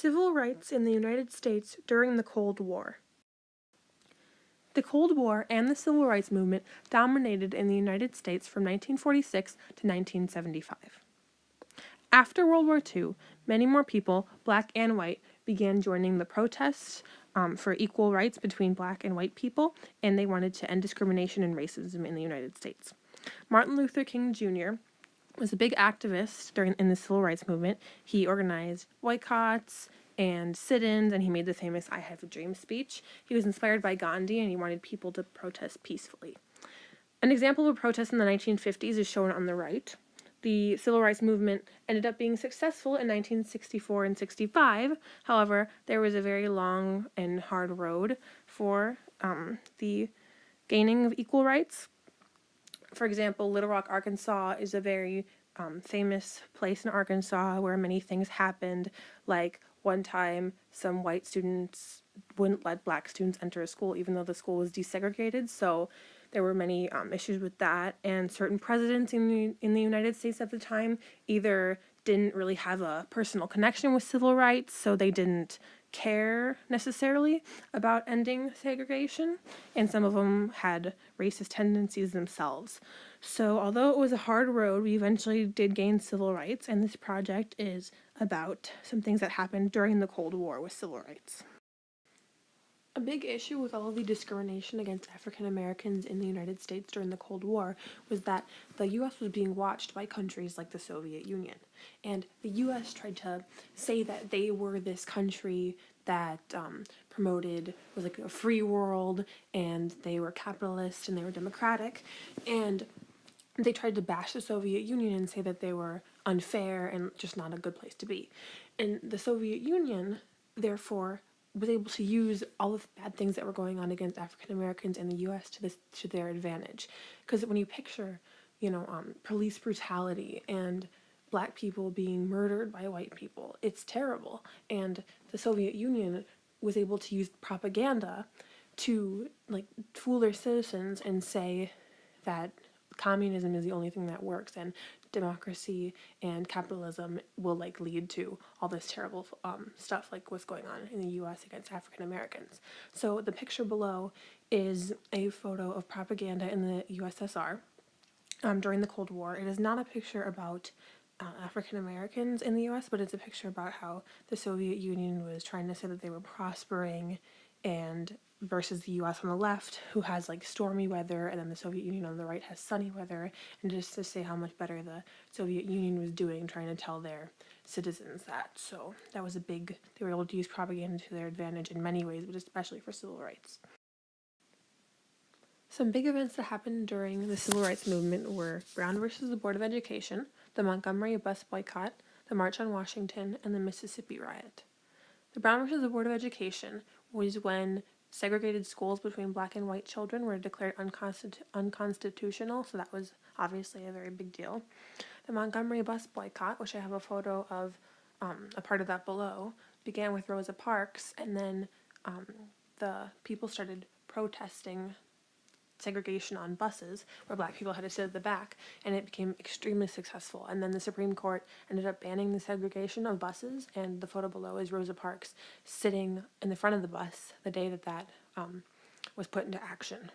Civil rights in the United States during the Cold War. The Cold War and the Civil Rights Movement dominated in the United States from 1946 to 1975. After World War II, many more people, black and white, began joining the protests for equal rights between black and white people, and they wanted to end discrimination and racism in the United States. Martin Luther King Jr. was a big activist in the Civil Rights Movement. He organized boycotts and sit-ins, and he made the famous I Have a Dream speech. He was inspired by Gandhi, and he wanted people to protest peacefully. An example of a protest in the 1950s is shown on the right. The Civil Rights Movement ended up being successful in 1964 and 65. However, there was a very long and hard road for the gaining of equal rights. For example, Little Rock, Arkansas is a very famous place in Arkansas where many things happened, like one time some white students wouldn't let black students enter a school even though the school was desegregated, so there were many issues with that, and certain presidents in the United States at the time either didn't really have a personal connection with civil rights, so they didn't care necessarily about ending segregation, and some of them had racist tendencies themselves. So although it was a hard road, we eventually did gain civil rights, and this project is about some things that happened during the Cold War with civil rights. A big issue with all of the discrimination against African Americans in the United States during the Cold War was that the U.S. was being watched by countries like the Soviet Union. And the U.S. tried to say that they were this country that was like a free world, and they were capitalist and they were democratic. And they tried to bash the Soviet Union and say that they were unfair and just not a good place to be. And the Soviet Union, therefore, was able to use all of the bad things that were going on against African Americans in the U.S. to their advantage. Because when you picture, police brutality and black people being murdered by white people, it's terrible. And the Soviet Union was able to use propaganda to fool their citizens and say that communism is the only thing that works, and democracy and capitalism will lead to all this terrible stuff like what's going on in the U.S. against African Americans. So the picture below is a photo of propaganda in the USSR during the Cold War. It is not a picture about African Americans in the U.S., but it's a picture about how the Soviet Union was trying to say that they were prospering, and versus the U.S. on the left, who has stormy weather, and then the Soviet Union on the right has sunny weather, and just to say how much better the Soviet Union was doing, trying to tell their citizens that. So that was they were able to use propaganda to their advantage in many ways, but especially for civil rights. Some big events that happened during the Civil Rights Movement were Brown versus the Board of Education, the Montgomery bus boycott, the March on Washington, and the Mississippi riot. The Brown versus the Board of Education was when segregated schools between black and white children were declared unconstitutional, so that was obviously a very big deal. The Montgomery bus boycott, which I have a photo of a part of that below, began with Rosa Parks, and then the people started protesting segregation on buses where black people had to sit at the back, and it became extremely successful. And then the Supreme Court ended up banning the segregation of buses, and the photo below is Rosa Parks sitting in the front of the bus the day that was put into action.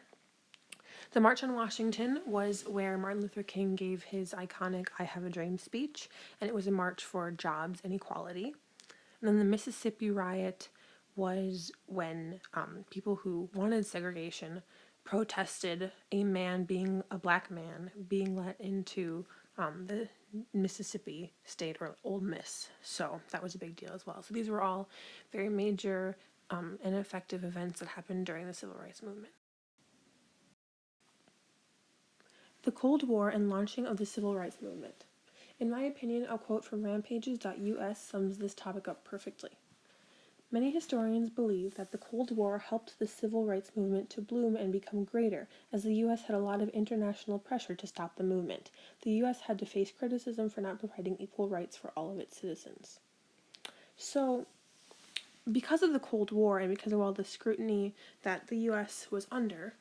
The March on Washington was where Martin Luther King gave his iconic I Have a Dream speech, and it was a march for jobs and equality. And then the Mississippi riot was when people who wanted segregation protested a black man being let into the Mississippi state, or Ole Miss. So that was a big deal as well. So these were all very major and effective events that happened during the Civil Rights Movement. The Cold War and launching of the Civil Rights Movement. In my opinion, a quote from rampages.us sums this topic up perfectly. Many historians believe that the Cold War helped the civil rights movement to bloom and become greater, as the U.S. had a lot of international pressure to stop the movement. The U.S. had to face criticism for not providing equal rights for all of its citizens. So, because of the Cold War and because of all the scrutiny that the U.S. was under,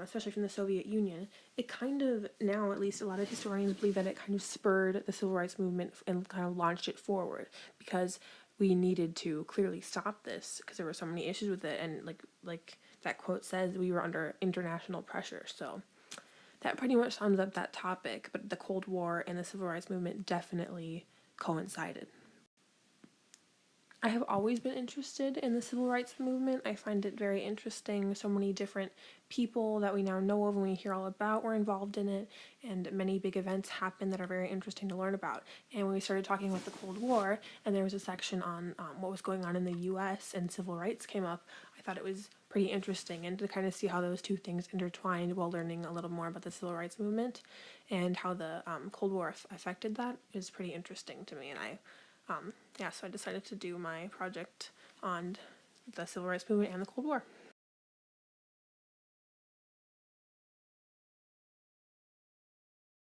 especially from the Soviet Union, it kind of, now at least a lot of historians believe that it kind of spurred the civil rights movement and kind of launched it forward, because we needed to clearly stop this because there were so many issues with it, and like that quote says, we were under international pressure. So that pretty much sums up that topic, but the Cold War and the Civil Rights Movement definitely coincided. I have always been interested in the civil rights movement. I find it very interesting. So many different people that we now know of and we hear all about were involved in it, and many big events happen that are very interesting to learn about. And when we started talking about the Cold War, and there was a section on what was going on in the US and civil rights came up, I thought it was pretty interesting, and to kind of see how those two things intertwined while learning a little more about the civil rights movement and how the Cold War affected that is pretty interesting to me. And so I decided to do my project on the civil rights movement and the Cold War.